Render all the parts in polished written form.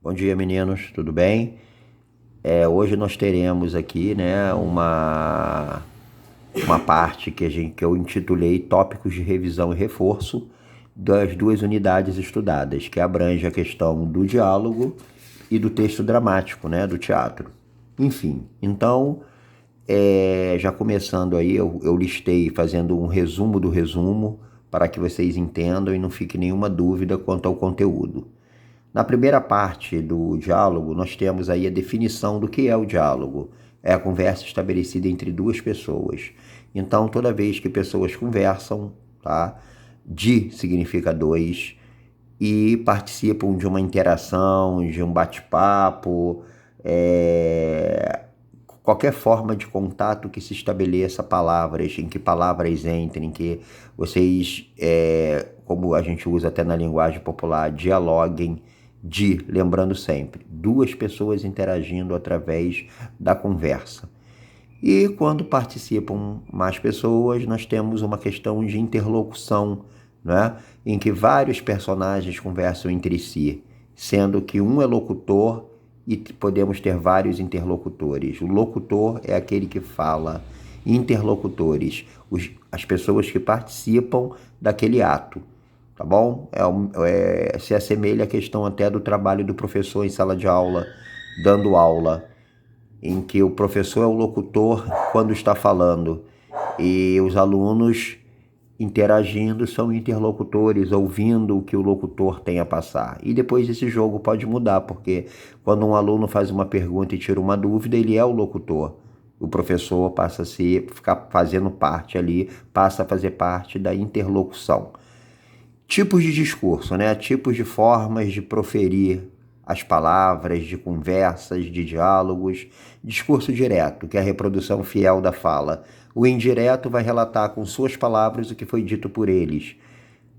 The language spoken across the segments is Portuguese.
Bom dia, meninos, tudo bem? Hoje nós teremos aqui, né, uma parte que eu intitulei Tópicos de Revisão e Reforço das duas unidades estudadas, que abrange a questão do diálogo e do texto dramático, né, do teatro. Enfim, então, já começando aí, eu listei fazendo um resumo do resumo para que vocês entendam e não fique nenhuma dúvida quanto ao conteúdo. Na primeira parte do diálogo, nós temos aí a definição do que é o diálogo. É a conversa estabelecida entre duas pessoas. Então, toda vez que pessoas conversam, tá? De significa dois e participam de uma interação, de um bate-papo, qualquer forma de contato que se estabeleça palavras, em que palavras entrem, em que vocês, como a gente usa até na linguagem popular, dialoguem, lembrando sempre, duas pessoas interagindo através da conversa. E quando participam mais pessoas, nós temos uma questão de interlocução, né? Em que vários personagens conversam entre si, sendo que um é locutor e podemos ter vários interlocutores. O locutor é aquele que fala, interlocutores, as pessoas que participam daquele ato, tá bom? Se assemelha à questão até do trabalho do professor em sala de aula, dando aula, em que o professor é o locutor quando está falando e os alunos interagindo são interlocutores, ouvindo o que o locutor tem a passar. E depois esse jogo pode mudar, porque quando um aluno faz uma pergunta e tira uma dúvida, ele é o locutor. O professor passa a ficar fazendo parte ali, passa a fazer parte da interlocução. Tipos de discurso, né? Tipos de formas de proferir as palavras, de conversas, de diálogos. Discurso direto, que é a reprodução fiel da fala. O indireto vai relatar com suas palavras o que foi dito por eles,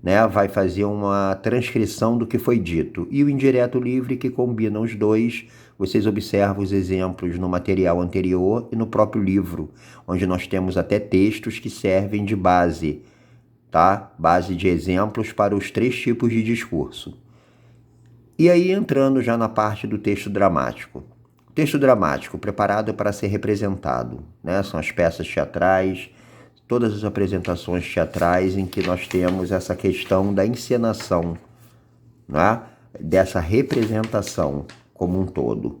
né? Vai fazer uma transcrição do que foi dito. E o indireto livre, que combina os dois. Vocês observam os exemplos no material anterior e no próprio livro, onde nós temos até textos que servem de base, tá? Base de exemplos para os três tipos de discurso. E aí entrando já na parte do texto dramático. O texto dramático, preparado para ser representado, né? São as peças teatrais, todas as apresentações teatrais em que nós temos essa questão da encenação, né? Dessa representação como um todo.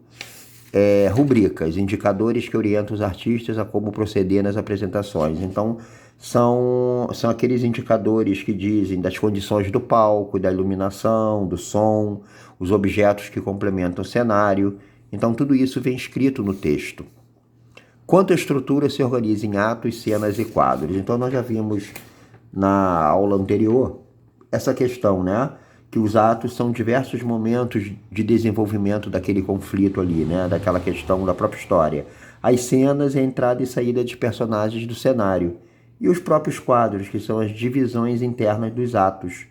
Rubricas, indicadores que orientam os artistas a como proceder nas apresentações. Então, são aqueles indicadores que dizem das condições do palco, da iluminação, do som, os objetos que complementam o cenário. Então, tudo isso vem escrito no texto. Quanto à estrutura se organiza em atos, cenas e quadros. Então, nós já vimos na aula anterior essa questão, né? Que os atos são diversos momentos de desenvolvimento daquele conflito ali, né? Daquela questão da própria história. As cenas é a entrada e saída de personagens do cenário. E os próprios quadros, que são as divisões internas dos atos,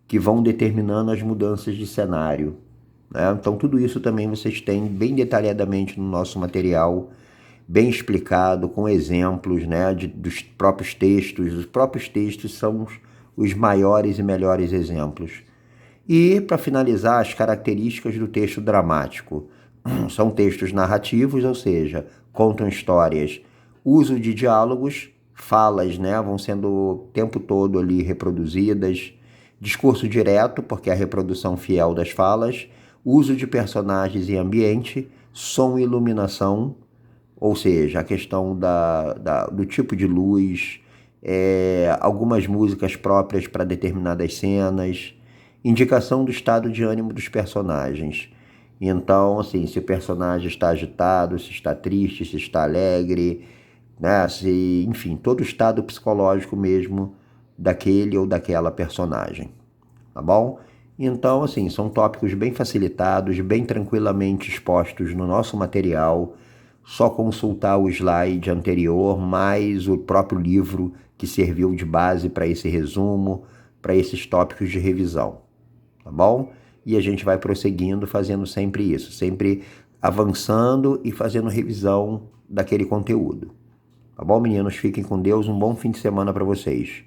que vão determinando as mudanças de cenário, né? Então, tudo isso também vocês têm bem detalhadamente no nosso material, bem explicado, com exemplos, né, dos próprios textos. Os próprios textos são os maiores e melhores exemplos. E, para finalizar, as características do texto dramático. São textos narrativos, ou seja, contam histórias. Uso de diálogos, falas, né, vão sendo o tempo todo ali reproduzidas. Discurso direto, porque é a reprodução fiel das falas. Uso de personagens e ambiente. Som e iluminação, ou seja, a questão do tipo de luz. Algumas músicas próprias para determinadas cenas. Indicação do estado de ânimo dos personagens. Então, assim, se o personagem está agitado, se está triste, se está alegre, né? Enfim, todo o estado psicológico mesmo daquele ou daquela personagem, tá bom? Então, assim, são tópicos bem facilitados, bem tranquilamente expostos no nosso material. Só consultar o slide anterior, mais o próprio livro que serviu de base para esse resumo, para esses tópicos de revisão. Tá bom? E a gente vai prosseguindo, fazendo sempre isso, sempre avançando e fazendo revisão daquele conteúdo. Tá bom, meninos? Fiquem com Deus, um bom fim de semana para vocês.